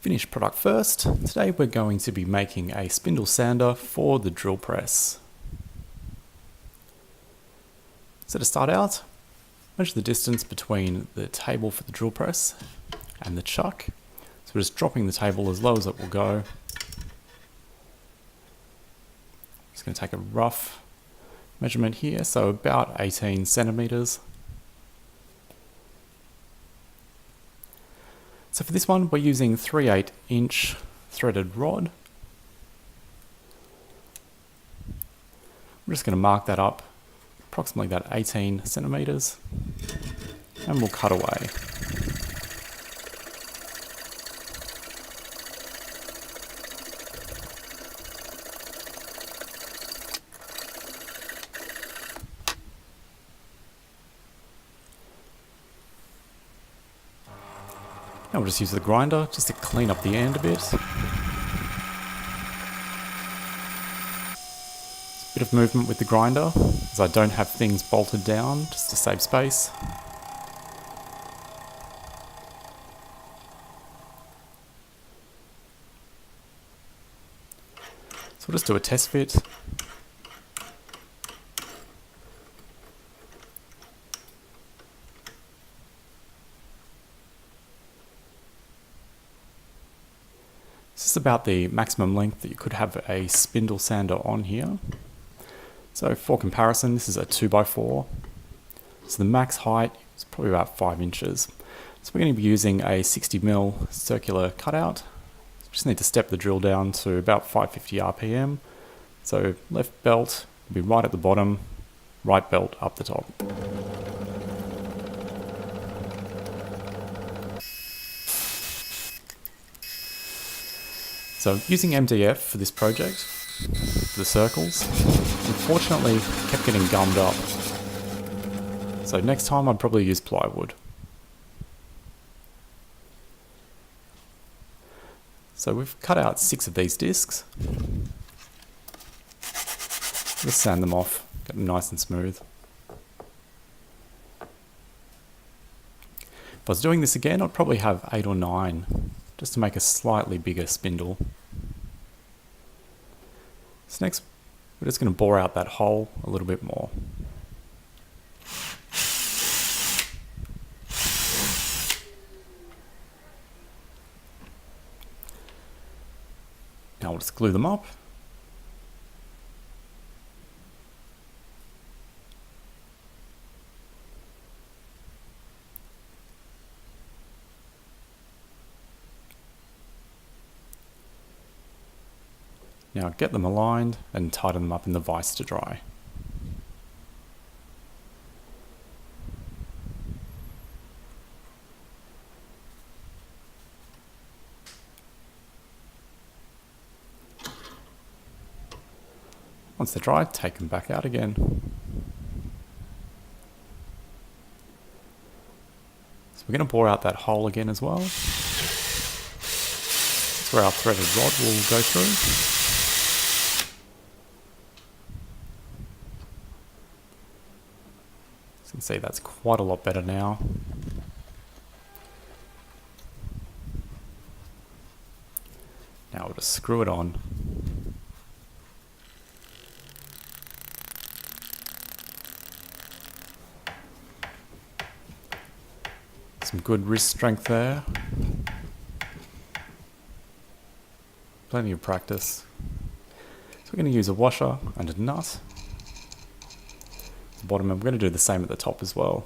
Finished product first. Today we're going to be making a spindle sander for the drill press. So to start out, measure the distance between the table for the drill press and the chuck. So we're just dropping the table as low as it will go. Just going to take a rough measurement here, so about 18 centimeters. So for this one, we're using 3/8 inch threaded rod. We're just going to mark that up, approximately that 18 centimeters, and we'll cut away. Now we'll just use the grinder just to clean up the end a bit. Just a bit of movement with the grinder, as I don't have things bolted down, just to save space. So we'll just do a test fit. This is about the maximum length that you could have a spindle sander on here. So for comparison, this is a 2x4. So the max height is probably about 5 inches. So we're going to be using a 60mm circular cutout. Just need to step the drill down to about 550 RPM. So left belt will be right at the bottom, right belt up the top. So using MDF for this project, for the circles, unfortunately kept getting gummed up. So next time I'd probably use plywood. So we've cut out 6 of these discs. Just sand them off, get them nice and smooth. If I was doing this again, I'd probably have 8 or 9. Just to make a slightly bigger spindle. So next, we're just going to bore out that hole a little bit more. Now we'll just glue them up. Now get them aligned and tighten them up in the vise to dry. Once they're dry, take them back out again. So we're going to bore out that hole again as well. That's where our threaded rod will go through. You can see that's quite a lot better now. Now we'll just screw it on. Some good wrist strength there. Plenty of practice. So we're going to use a washer and a nut. The bottom, and we're going to do the same at the top as well.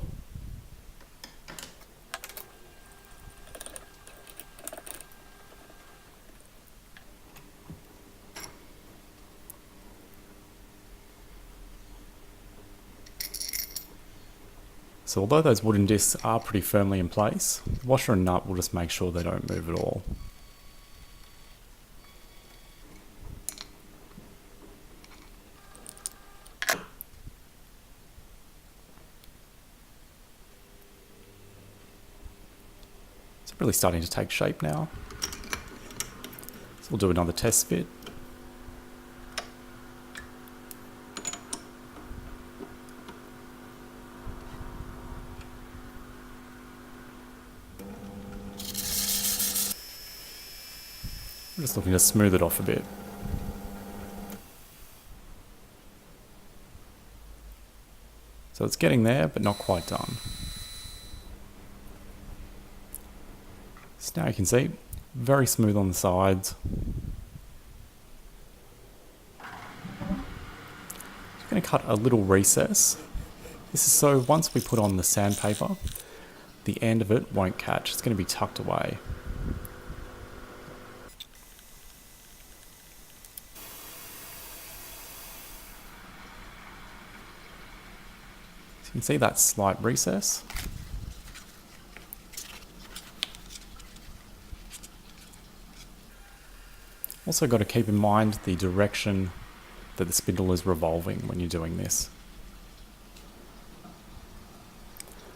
So although those wooden discs are pretty firmly in place, the washer and nut will just make sure they don't move at all. Really starting to take shape now. So we'll do another test fit. I'm just looking to smooth it off a bit. So it's getting there, but not quite done. So now you can see, very smooth on the sides. I'm going to cut a little recess. This is so once we put on the sandpaper, the end of it won't catch. It's going to be tucked away. So you can see that slight recess. Also got to keep in mind the direction that the spindle is revolving when you're doing this.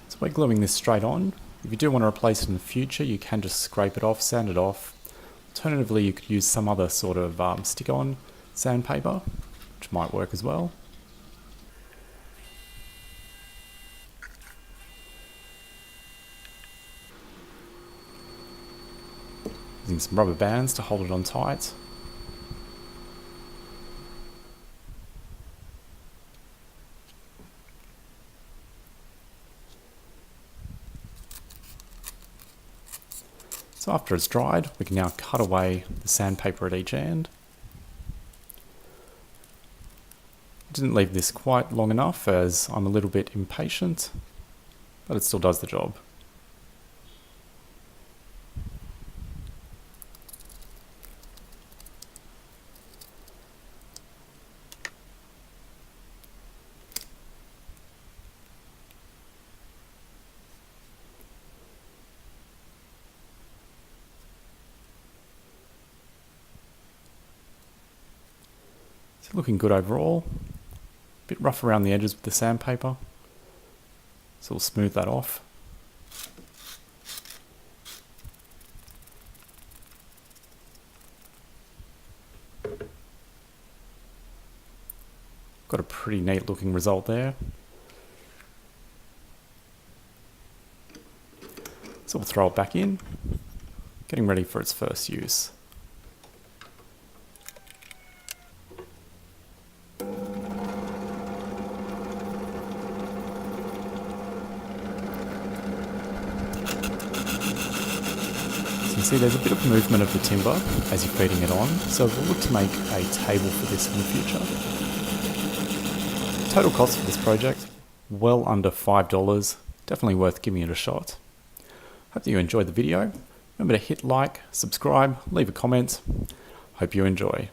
So we're gluing this straight on. If you do want to replace it in the future, you can just scrape it off, sand it off. Alternatively, you could use some other sort of stick-on sandpaper, which might work as well. Using some rubber bands to hold it on tight. So after it's dried, we can now cut away the sandpaper at each end. I didn't leave this quite long enough as I'm a little bit impatient, but it still does the job. It's looking good overall. A bit rough around the edges with the sandpaper, so we'll smooth that off. Got a pretty neat looking result there. So we'll throw it back in, getting ready for its first use. You can see there's a bit of movement of the timber as you're feeding it on, so we'll look to make a table for this in the future. Total cost for this project, well under $5, definitely worth giving it a shot. Hope that you enjoyed the video. Remember to hit like, subscribe, leave a comment. Hope you enjoy.